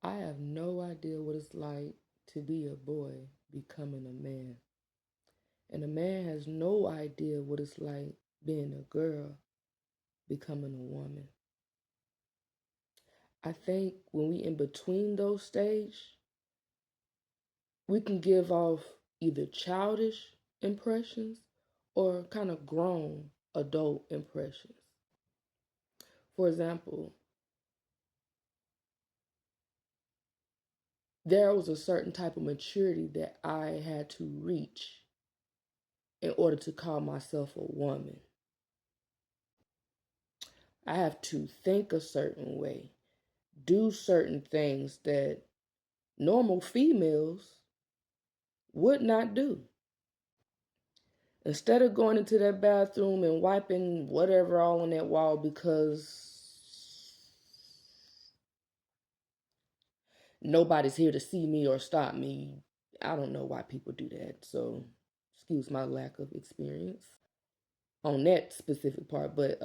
I have no idea what it's like to be a boy becoming a man. And a man has no idea what it's like being a girl becoming a woman. I think when we in between those stages, we can give off either childish impressions or kind of grown adult impressions. For example, there was a certain type of maturity that I had to reach in order to call myself a woman. I have to think a certain way, do certain things that normal females would not do. Instead of going into that bathroom and wiping whatever all on that wall because nobody's here to see me or stop me. I don't know why people do that. So excuse my lack of experience on that specific part. But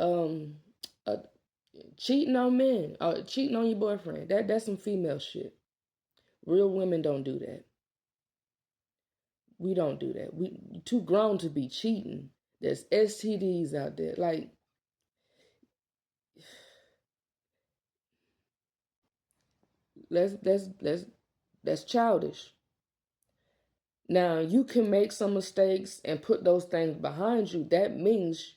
cheating on men, cheating on your boyfriend, that's some female shit. Real women don't do that. We don't do that. We too grown to be cheating. There's STDs out there. Like, that's childish. Now you can make some mistakes and put those things behind you. That means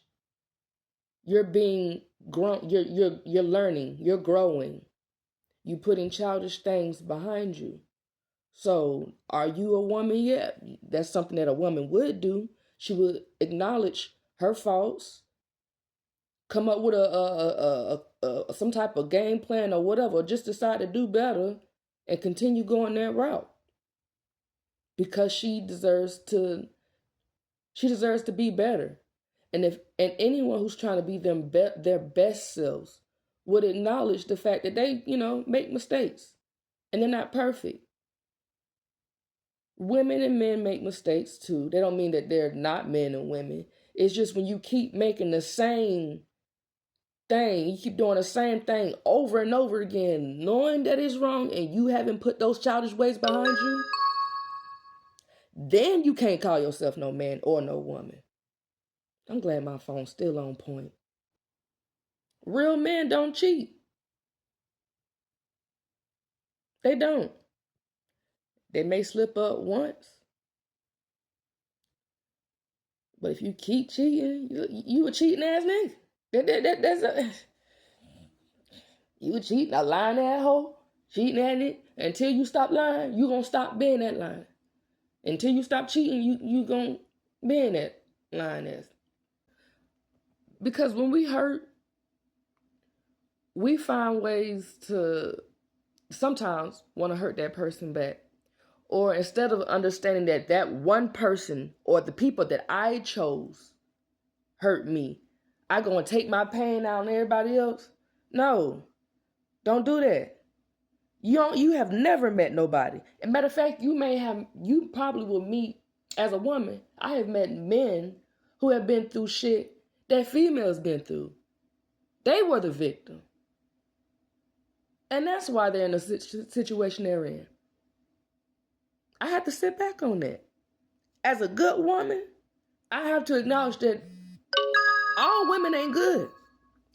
you're being grown. You're learning. You're growing. You putting childish things behind you. So, are you a woman yet? That's something that a woman would do. She would acknowledge her faults, come up with some type of game plan or whatever, or just decide to do better and continue going that route because she deserves to be better. And anyone who's trying to be their best selves would acknowledge the fact that they, make mistakes and they're not perfect. Women and men make mistakes too. They don't mean that they're not men and women. It's just when you keep making the same thing, you keep doing the same thing over and over again, knowing that it's wrong and you haven't put those childish ways behind you, then you can't call yourself no man or no woman. I'm glad my phone's still on point. Real men don't cheat. They don't. They may slip up once, but if you keep cheating, you a cheating ass nigga. You a cheating, a lying ass hoe, cheating at it. Until you stop lying, you gonna stop being that lying. Until you stop cheating, you gonna be in that lying ass. Because when we hurt, we find ways to sometimes want to hurt that person back. Or instead of understanding that one person or the people that I chose hurt me, I go and take my pain out on everybody else. No, don't do that. You have never met nobody. As a matter of fact, you probably will meet as a woman. I have met men who have been through shit that females been through. They were the victim. And that's why they're in the situation they're in. I have to sit back on that. As a good woman, I have to acknowledge that all women ain't good.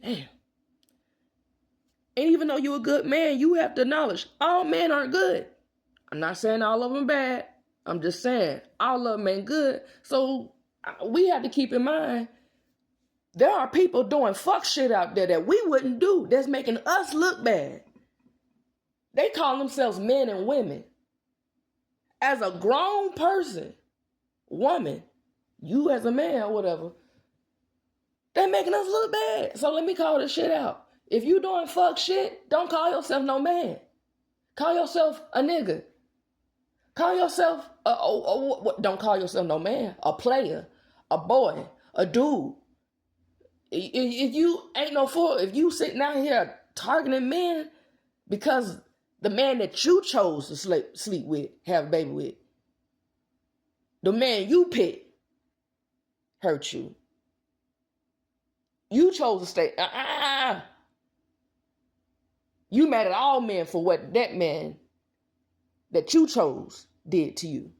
Damn. And even though you're a good man, you have to acknowledge all men aren't good. I'm not saying all of them bad. I'm just saying all of them ain't good. So we have to keep in mind there are people doing fuck shit out there that we wouldn't do that's making us look bad. They call themselves men and women. As a grown person, woman, you as a man or whatever, they're making us look bad. So let me call this shit out. If you doing fuck shit, don't call yourself no man. Call yourself a nigga. Call yourself, don't call yourself no man, a player, a boy, a dude. If you ain't no fool, if you sitting out here targeting men because the man that you chose to sleep with, have a baby with, the man you picked hurt you. You chose to stay. You mad at all men for what that man that you chose did to you.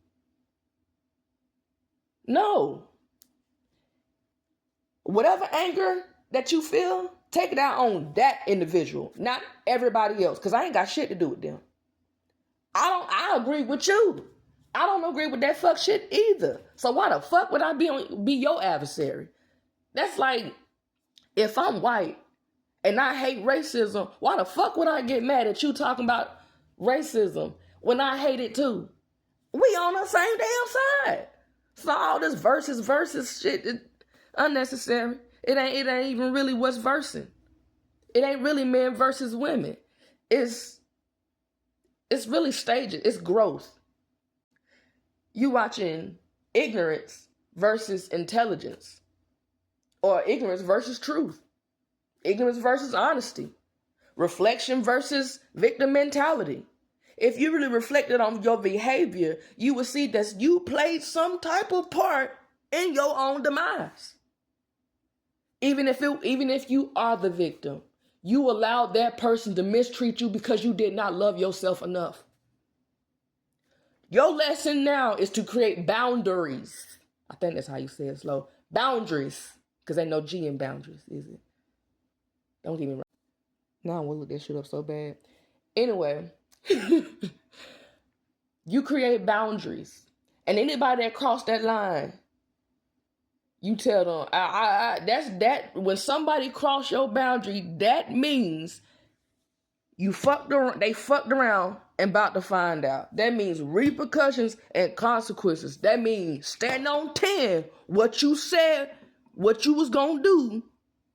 No. Whatever anger that you feel, take it out on that individual, not everybody else, because I ain't got shit to do with them. I agree with you. I don't agree with that fuck shit either. So why the fuck would I be your adversary? That's like, if I'm white and I hate racism, why the fuck would I get mad at you talking about racism when I hate it too? We on the same damn side. So all this versus shit is unnecessary. It ain't even really what's versing. It ain't really men versus women. It's really stages. It's growth. You watching ignorance versus intelligence, or ignorance versus truth, ignorance versus honesty, reflection versus victim mentality. If you really reflected on your behavior, you would see that you played some type of part in your own demise. Even if you are the victim, you allowed that person to mistreat you because you did not love yourself enough. Your lesson now is to create boundaries. I think that's how you say it slow. Boundaries. Because ain't no G in boundaries, is it? Don't get me wrong. Now I want to look that shit up so bad. Anyway, you create boundaries. And anybody that crossed that line, you tell them, that's when somebody cross your boundary, that means they fucked around and about to find out. That means repercussions and consequences. That means stand on 10 what you said, what you was gonna do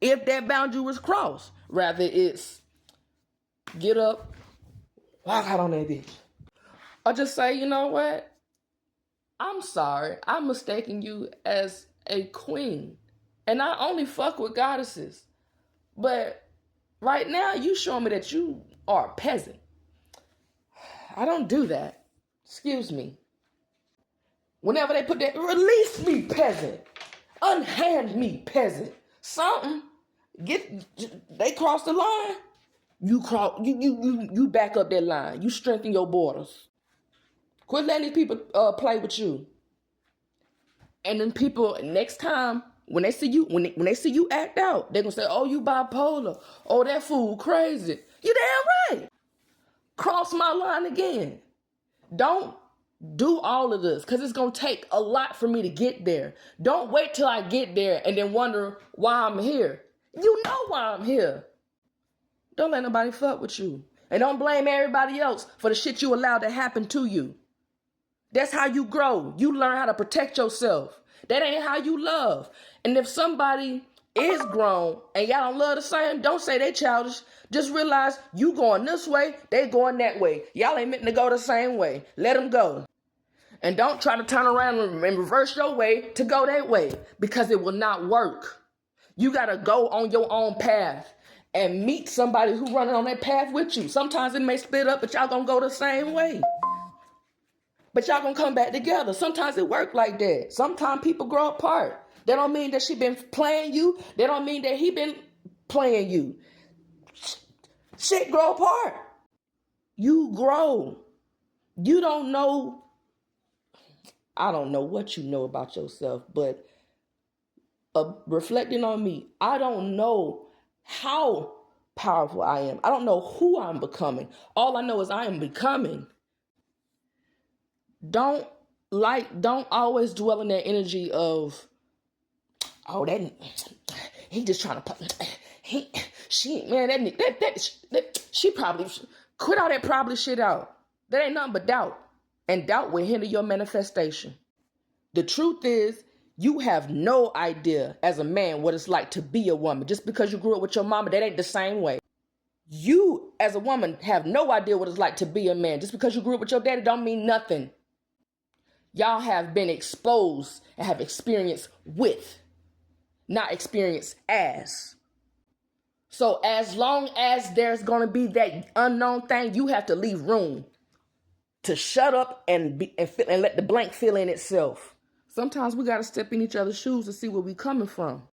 if that boundary was crossed. Rather it's get up, walk out on that bitch. Or just say, you know what? I'm sorry. I'm mistaking you as a queen. And I only fuck with goddesses. But right now you showing me that you are a peasant. I don't do that. Excuse me. Whenever they put that, release me, peasant. Unhand me, peasant. Something. They cross the line. You back up that line. You strengthen your borders. Quit letting these people play with you. And then people next time when they see you when they see you act out, they're gonna say, "Oh, you bipolar. Oh, that fool crazy." You damn right. Cross my line again. Don't do all of this because it's going to take a lot for me to get there. Don't wait till I get there and then wonder why I'm here. You know why I'm here. Don't let nobody fuck with you. And don't blame everybody else for the shit you allowed to happen to you. That's how you grow. You learn how to protect yourself. That ain't how you love. And if somebody is grown and y'all don't love the same, don't say they childish. Just realize you going this way, they going that way. Y'all ain't meant to go the same way. Let them go. And don't try to turn around and reverse your way to go that way because it will not work. You got to go on your own path and meet somebody who running on that path with you. Sometimes it may split up, but y'all going to go the same way. But y'all going to come back together. Sometimes it work like that. Sometimes people grow apart. That don't mean that she been playing you. That don't mean that he been playing you. Shit grow apart. You grow. You don't know. I don't know what you know about yourself, but reflecting on me, I don't know how powerful I am. I don't know who I'm becoming. All I know is I am becoming. Don't always dwell in that energy of, oh, that he just trying to she probably quit all that probably shit out. That ain't nothing but doubt. And doubt will hinder your manifestation. The truth is, you have no idea as a man what it's like to be a woman. Just because you grew up with your mama, that ain't the same way. You, as a woman, have no idea what it's like to be a man. Just because you grew up with your daddy don't mean nothing. Y'all have been exposed and have experienced with, not experienced as. So as long as there's going to be that unknown thing, you have to leave room to shut up and let the blank fill in itself. Sometimes we got to step in each other's shoes to see where we coming from.